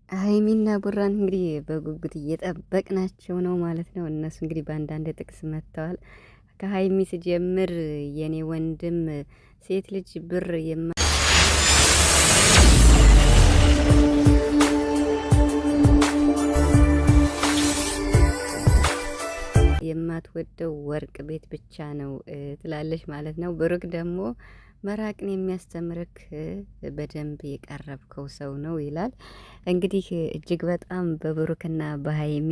ሀይሚና ቡራን እንግዲህ በጉጉት እየጠበቅናቸው ነው ማለት ነው። እነሱ እንግዲህ በአንዳንድ ጥቅስ መጥተዋል። ከሀይሚ ስጀምር የኔ ወንድም ሴት ልጅ ብር የማትወደው ወርቅ ቤት ብቻ ነው ትላለች ማለት ነው። ብሩክ ደግሞ መራቅን የሚያስተምርክ በደንብ የቀረብከው ሰው ነው ይላል። እንግዲህ እጅግ በጣም በብሩክና በሀይሚ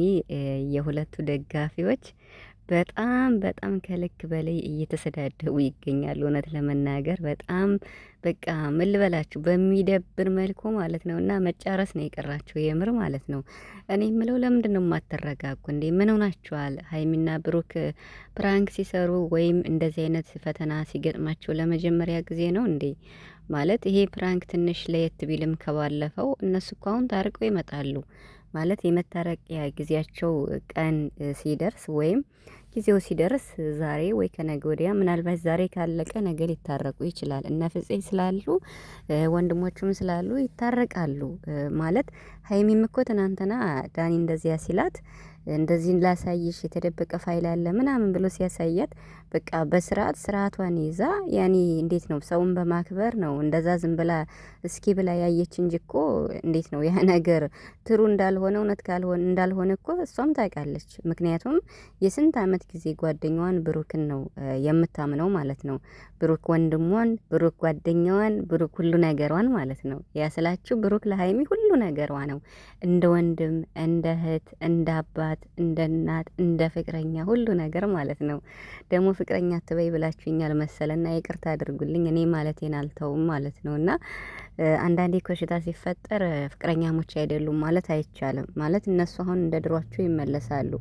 የሁለቱ ደጋፊዎች በጣም በጣም ከልክ በላይ እየተሰዳደቡ ይገኛሉ። እውነት ለመናገር በጣም በቃ ምን ልበላችሁ በሚደብር መልኩ ማለት ነው። እና መጫረስ ነው የቀራቸው የምር ማለት ነው። እኔ የምለው ለምንድን ነው የማትረጋጉ እንዴ? ምን ሆናችኋል? ሀይሚና ብሩክ ፕራንክ ሲሰሩ ወይም እንደዚህ አይነት ፈተና ሲገጥማቸው ለመጀመሪያ ጊዜ ነው እንዴ? ማለት ይሄ ፕራንክ ትንሽ ለየት ቢልም ከባለፈው እነሱ እኮ አሁን ታርቀው ይመጣሉ። ማለት የመታረቂያ ጊዜያቸው ቀን ሲደርስ ወይም ጊዜው ሲደርስ ዛሬ ወይ ከነገ ወዲያ ምናልባት ዛሬ ካለቀ ነገ ሊታረቁ ይችላል። እነ ፍፄ ስላሉ ወንድሞቹም ስላሉ ይታረቃሉ። ማለት ሀይሚም እኮ ትናንትና ዳኒ እንደዚያ ሲላት እንደዚህ ላሳይሽ የተደበቀ ፋይል አለ ምናምን ብሎ ሲያሳያት በቃ በስርዓት ስርዓቷን ይዛ ያኔ እንዴት ነው ሰውን በማክበር ነው እንደዛ ዝም ብላ እስኪ ብላ ያየች እንጂ እኮ እንዴት ነው ያ ነገር ትሩ እንዳልሆነ እውነት ካልሆነ እንዳልሆነ እኮ እሷም ታውቃለች። ምክንያቱም የስንት አመት ጊዜ ጓደኛዋን ብሩክን ነው የምታምነው ማለት ነው። ብሩክ ወንድሟን፣ ብሩክ ጓደኛዋን፣ ብሩክ ሁሉ ነገሯን ማለት ነው። ያ ስላችሁ ብሩክ ለሀይሚ ሁሉ ነገሯ ነው። እንደ ወንድም፣ እንደ እህት፣ እንደ አባት፣ እንደ እናት፣ እንደ ፍቅረኛ ሁሉ ነገር ማለት ነው። ደግሞ ፍቅረኛ አትበይ ብላችሁኛል መሰለና ይቅርታ አድርጉልኝ። እኔ ማለቴን አልተውም ማለት ነው። እና አንዳንዴ ኮሽታ ሲፈጠር ፍቅረኛሞች አይደሉም ማለት አይቻልም። ማለት እነሱ አሁን እንደ ድሯቸው ይመለሳሉ።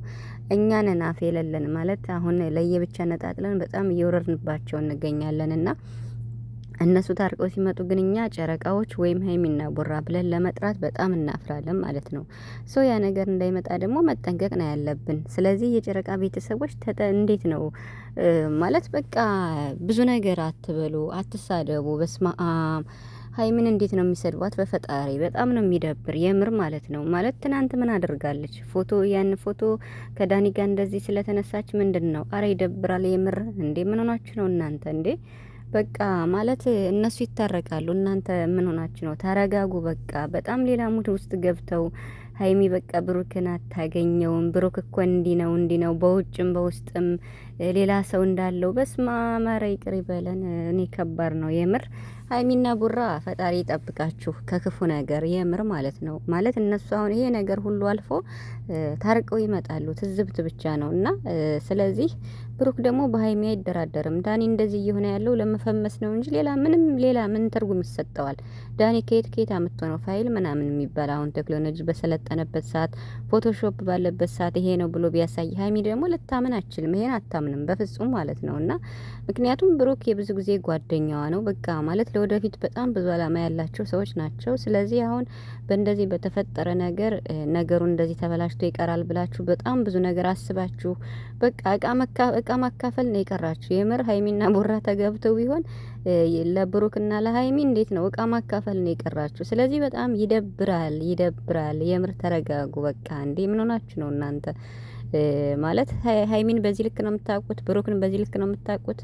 እኛንን አፍ የሌለን ማለት አሁን ለየብቻ ነጣጥለን በጣም እየወረድንባቸው እንገኛለን እና እነሱ ታርቀው ሲመጡ ግን እኛ ጨረቃዎች ወይም ሀይሚና ቡራ ብለን ለመጥራት በጣም እናፍራለን ማለት ነው። ሶ ያ ነገር እንዳይመጣ ደግሞ መጠንቀቅ ነው ያለብን። ስለዚህ የጨረቃ ቤተሰቦች እንዴት ነው ማለት በቃ ብዙ ነገር አትበሉ፣ አትሳደቡ። በስማአም ሀይሚን እንዴት ነው የሚሰድቧት? በፈጣሪ በጣም ነው የሚደብር የምር ማለት ነው። ማለት ትናንት ምን አድርጋለች? ያን ፎቶ ከዳኒ ጋር እንደዚህ ስለተነሳች ምንድን ነው? አረ ይደብራል የምር። እንዴ ምን ሆናችሁ ነው እናንተ እንዴ? በቃ ማለት እነሱ ይታረቃሉ። እናንተ ምን ሆናችሁ ነው? ተረጋጉ። በቃ በጣም ሌላ ሙድ ውስጥ ገብተው ሀይሚ በቃ ብሩክን አታገኘውም። ብሩክ እኮ እንዲህ ነው በውጭም በውስጥም ሌላ ሰው እንዳለው በስማ ማረ ይቅር ይበለን። እኔ ከባድ ነው የምር። ሀይሚና ቡራ ፈጣሪ ይጠብቃችሁ ከክፉ ነገር የምር ማለት ነው። ማለት እነሱ አሁን ይሄ ነገር ሁሉ አልፎ ታርቀው ይመጣሉ። ትዝብት ብቻ ነው እና ስለዚህ ብሩክ ደግሞ በሀይሚ አይደራደርም። ዳኒ እንደዚህ እየሆነ ያለው ለመፈመስ ነው እንጂ ሌላ ምን ትርጉም ይሰጠዋል? ዳኒ ከየት አምጥቶ ነው ፋይል ምናምን የሚባል አሁን ቴክኖሎጂ በሰለጠነበት ሰዓት ፎቶሾፕ ባለበት ሰዓት ይሄ ነው ብሎ ቢያሳይ ሀይሚ ደግሞ ልታምን አችልም። ይሄን አታምንም በፍጹም ማለት ነው። እና ምክንያቱም ብሩክ የብዙ ጊዜ ጓደኛዋ ነው። በቃ ማለት ለወደፊት በጣም ብዙ አላማ ያላቸው ሰዎች ናቸው። ስለዚህ አሁን በእንደዚህ በተፈጠረ ነገር ነገሩ እንደዚህ ተበላሽቶ ይቀራል ብላችሁ በጣም ብዙ ነገር አስባችሁ በቃ እቃ ማካፈል ነው የቀራችሁ። የምር ሀይሚና ቡራ ተገብተው ቢሆን ለብሩክና ለሀይሚ እንዴት ነው እቃ ማካፈል ነው የቀራችሁ። ስለዚህ በጣም ይደብራል። የምር ተረጋጉ። በቃ እንዴ ምን ሆናችሁ ነው እናንተ? ማለት ሀይሚን በዚህ ልክ ነው የምታውቁት፣ ብሩክን በዚህ ልክ ነው የምታውቁት።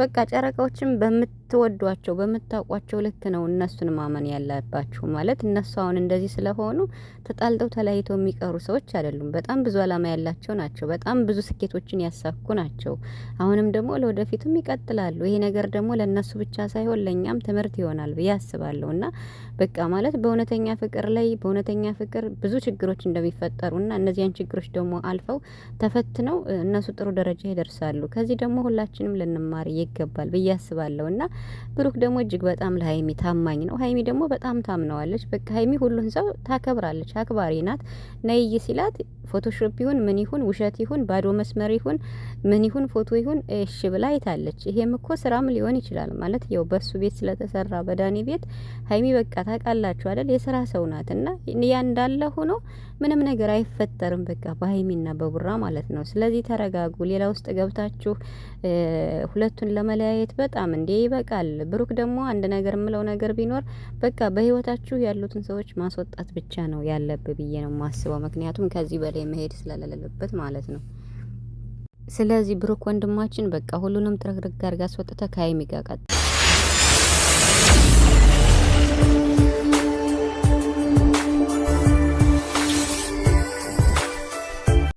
በቃ ጨረቃዎችን በምትወዷቸው በምታውቋቸው ልክ ነው እነሱን ማመን ያለባችሁ። ማለት እነሱ አሁን እንደዚህ ስለሆኑ ተጣልተው ተለያይተው የሚቀሩ ሰዎች አይደሉም። በጣም ብዙ አላማ ያላቸው ናቸው። በጣም ብዙ ስኬቶችን ያሳኩ ናቸው። አሁንም ደግሞ ለወደፊቱም ይቀጥላሉ። ይሄ ነገር ደግሞ ለእነሱ ብቻ ሳይሆን ለእኛም ትምህርት ይሆናል ብዬ አስባለሁ። እና በቃ ማለት በእውነተኛ ፍቅር ብዙ ችግሮች እንደሚፈጠሩና እነዚያን ችግሮች ደግሞ አልፈው ተፈትነው እነሱ ጥሩ ደረጃ ይደርሳሉ። ከዚህ ደግሞ ሁላችንም ልንማር ይገባል ብዬ አስባለሁ። እና ብሩክ ደግሞ እጅግ በጣም ለሀይሚ ታማኝ ነው። ሀይሚ ደግሞ በጣም ታምነዋለች። በቃ ሀይሚ ሁሉን ሰው ታከብራለች፣ አክባሪ ናት። ነይ ሲላት ፎቶሾፕ ይሁን ምን ይሁን ውሸት ይሁን ባዶ መስመር ይሁን ምን ይሁን ፎቶ ይሁን እሺ ብላ አይታለች። ይሄም እኮ ስራም ሊሆን ይችላል ማለት ያው በሱ ቤት ስለተሰራ በዳኒ ቤት ሀይሚ በቃ ታውቃላችሁ አይደል የስራ ሰው ናት። እና ያ እንዳለ ሆኖ ምንም ነገር አይፈጠርም። በቃ በሀይሚና በቡራ ማለት ነው። ስለዚህ ተረጋጉ። ሌላ ውስጥ ገብታችሁ ሁለቱን ለመለያየት በጣም እንዴ ይበቃል። ብሩክ ደግሞ አንድ ነገር የምለው ነገር ቢኖር በቃ በህይወታችሁ ያሉትን ሰዎች ማስወጣት ብቻ ነው ያለብህ ብዬ ነው የማስበው። ምክንያቱም ከዚህ በላይ መሄድ ስለሌለበት ማለት ነው። ስለዚህ ብሩክ ወንድማችን በቃ ሁሉንም ጥርግርግ አድርጋ አስወጥተህ ከሀይሚ ጋር ቀጥ